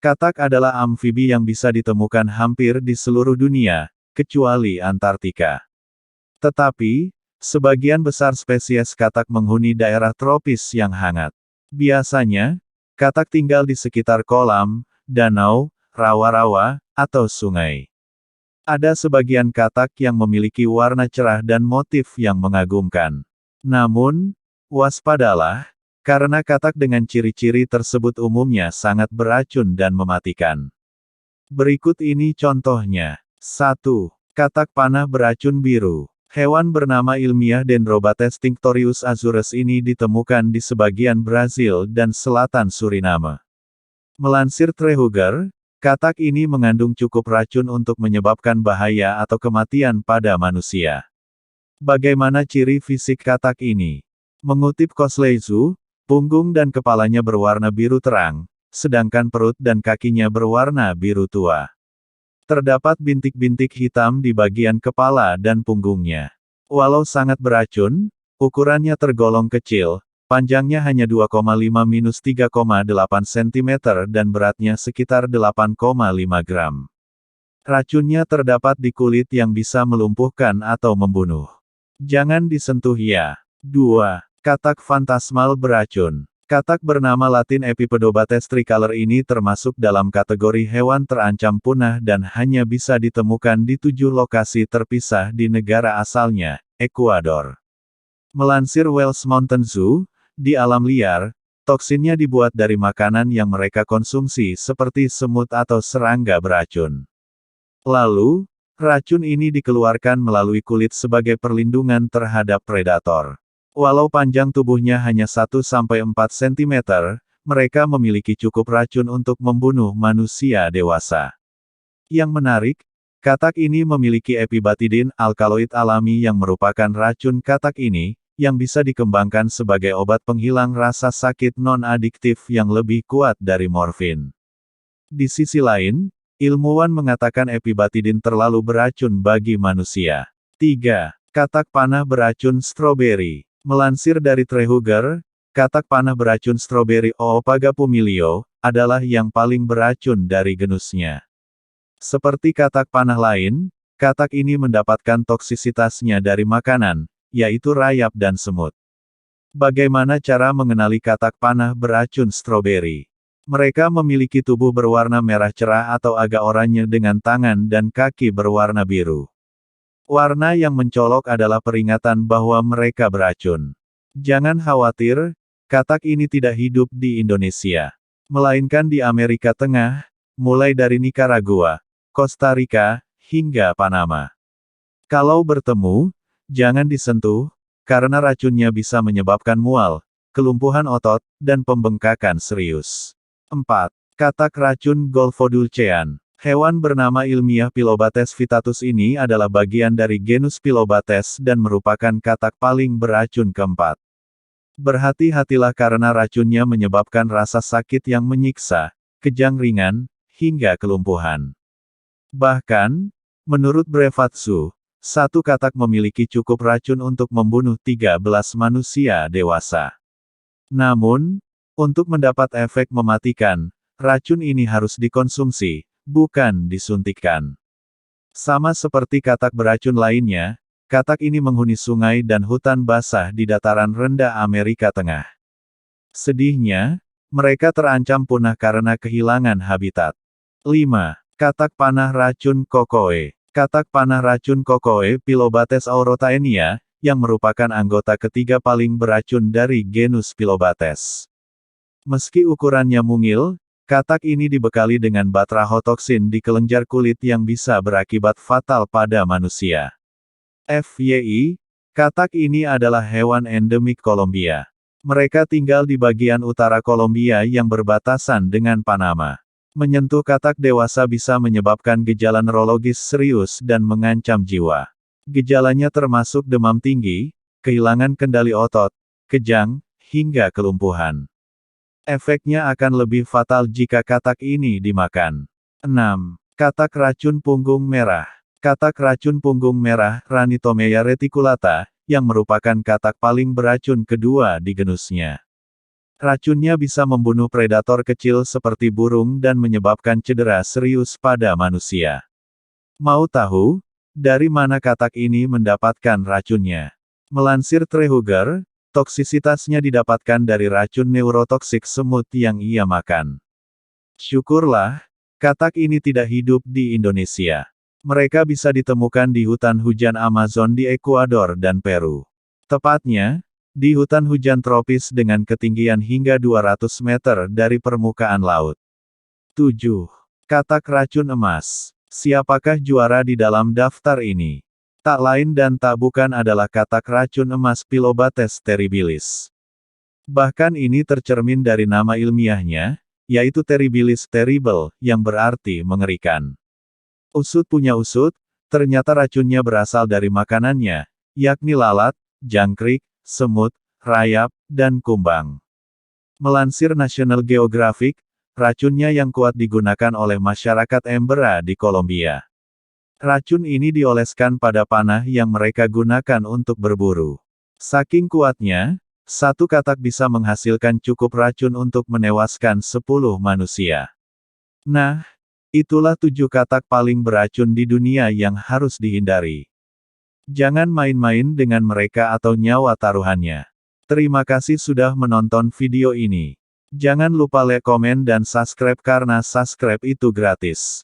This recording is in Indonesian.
Katak adalah amfibi yang bisa ditemukan hampir di seluruh dunia, kecuali Antartika. Tetapi, sebagian besar spesies katak menghuni daerah tropis yang hangat. Biasanya, katak tinggal di sekitar kolam, danau, rawa-rawa, atau sungai. Ada sebagian katak yang memiliki warna cerah dan motif yang mengagumkan. Namun, waspadalah, karena katak dengan ciri-ciri tersebut umumnya sangat beracun dan mematikan. Berikut ini contohnya. 1. Katak panah beracun biru. Hewan bernama ilmiah Dendrobates tinctorius azurus ini ditemukan di sebagian Brazil dan selatan Suriname. Melansir Trehuger, katak ini mengandung cukup racun untuk menyebabkan bahaya atau kematian pada manusia. Bagaimana ciri fisik katak ini? Mengutip Kosleizu, punggung dan kepalanya berwarna biru terang, sedangkan perut dan kakinya berwarna biru tua. Terdapat bintik-bintik hitam di bagian kepala dan punggungnya. Walau sangat beracun, ukurannya tergolong kecil, panjangnya hanya 2,5-3,8 cm dan beratnya sekitar 8,5 gram. Racunnya terdapat di kulit yang bisa melumpuhkan atau membunuh. Jangan disentuh ya. 2. Katak fantasmal beracun. Katak bernama Latin Epipedobates tricolor ini termasuk dalam kategori hewan terancam punah dan hanya bisa ditemukan di 7 lokasi terpisah di negara asalnya, Ekuador. Melansir Wells Mountain Zoo, di alam liar, toksinnya dibuat dari makanan yang mereka konsumsi seperti semut atau serangga beracun. Lalu, racun ini dikeluarkan melalui kulit sebagai perlindungan terhadap predator. Walau panjang tubuhnya hanya 1-4 cm, mereka memiliki cukup racun untuk membunuh manusia dewasa. Yang menarik, katak ini memiliki epibatidin alkaloid alami yang merupakan racun katak ini, yang bisa dikembangkan sebagai obat penghilang rasa sakit non-adiktif yang lebih kuat dari morfin. Di sisi lain, ilmuwan mengatakan epibatidin terlalu beracun bagi manusia. 3. Katak panah beracun stroberi. Melansir dari Trehuger, katak panah beracun stroberi Oopaga pumilio, adalah yang paling beracun dari genusnya. Seperti katak panah lain, katak ini mendapatkan toksisitasnya dari makanan, yaitu rayap dan semut. Bagaimana cara mengenali katak panah beracun stroberi? Mereka memiliki tubuh berwarna merah cerah atau agak oranye dengan tangan dan kaki berwarna biru. Warna yang mencolok adalah peringatan bahwa mereka beracun. Jangan khawatir, katak ini tidak hidup di Indonesia, melainkan di Amerika Tengah, mulai dari Nicaragua, Costa Rica, hingga Panama. Kalau bertemu, jangan disentuh, karena racunnya bisa menyebabkan mual, kelumpuhan otot, dan pembengkakan serius. 4. Katak racun Golfodulcean. Hewan bernama ilmiah Pilobates vittatus ini adalah bagian dari genus Pilobates dan merupakan katak paling beracun keempat. Berhati-hatilah karena racunnya menyebabkan rasa sakit yang menyiksa, kejang ringan, hingga kelumpuhan. Bahkan, menurut Brevatsu, satu katak memiliki cukup racun untuk membunuh 13 manusia dewasa. Namun, untuk mendapat efek mematikan, racun ini harus dikonsumsi, bukan disuntikkan. Sama seperti katak beracun lainnya, katak ini menghuni sungai dan hutan basah di dataran rendah Amerika Tengah. Sedihnya, mereka terancam punah karena kehilangan habitat. 5. Katak panah racun kokoe. Katak panah racun kokoe Pilobates aurotaenia, yang merupakan anggota ketiga paling beracun dari genus Pilobates. Meski ukurannya mungil, katak ini dibekali dengan batrahotoksin di kelenjar kulit yang bisa berakibat fatal pada manusia. FYI, katak ini adalah hewan endemik Kolombia. Mereka tinggal di bagian utara Kolombia yang berbatasan dengan Panama. Menyentuh katak dewasa bisa menyebabkan gejala neurologis serius dan mengancam jiwa. Gejalanya termasuk demam tinggi, kehilangan kendali otot, kejang, hingga kelumpuhan. Efeknya akan lebih fatal jika katak ini dimakan. 6. Katak racun punggung merah. Katak racun punggung merah, Ranitomeya reticulata, yang merupakan katak paling beracun kedua di genusnya. Racunnya bisa membunuh predator kecil seperti burung dan menyebabkan cedera serius pada manusia. Mau tahu, dari mana katak ini mendapatkan racunnya? Melansir Treehugger, toksisitasnya didapatkan dari racun neurotoksik semut yang ia makan. Syukurlah, katak ini tidak hidup di Indonesia. Mereka bisa ditemukan di hutan hujan Amazon di Ekuador dan Peru. Tepatnya, di hutan hujan tropis dengan ketinggian hingga 200 meter dari permukaan laut. 7. Katak racun emas. Siapakah juara di dalam daftar ini? Tak lain dan tak bukan adalah katak racun emas Pilobates terribilis. Bahkan ini tercermin dari nama ilmiahnya, yaitu Terribilis terrible, yang berarti mengerikan. Usut punya usut, ternyata racunnya berasal dari makanannya, yakni lalat, jangkrik, semut, rayap, dan kumbang. Melansir National Geographic, racunnya yang kuat digunakan oleh masyarakat Embera di Kolombia. Racun ini dioleskan pada panah yang mereka gunakan untuk berburu. Saking kuatnya, satu katak bisa menghasilkan cukup racun untuk menewaskan 10 manusia. Nah, itulah 7 katak paling beracun di dunia yang harus dihindari. Jangan main-main dengan mereka atau nyawa taruhannya. Terima kasih sudah menonton video ini. Jangan lupa like, komen dan subscribe karena subscribe itu gratis.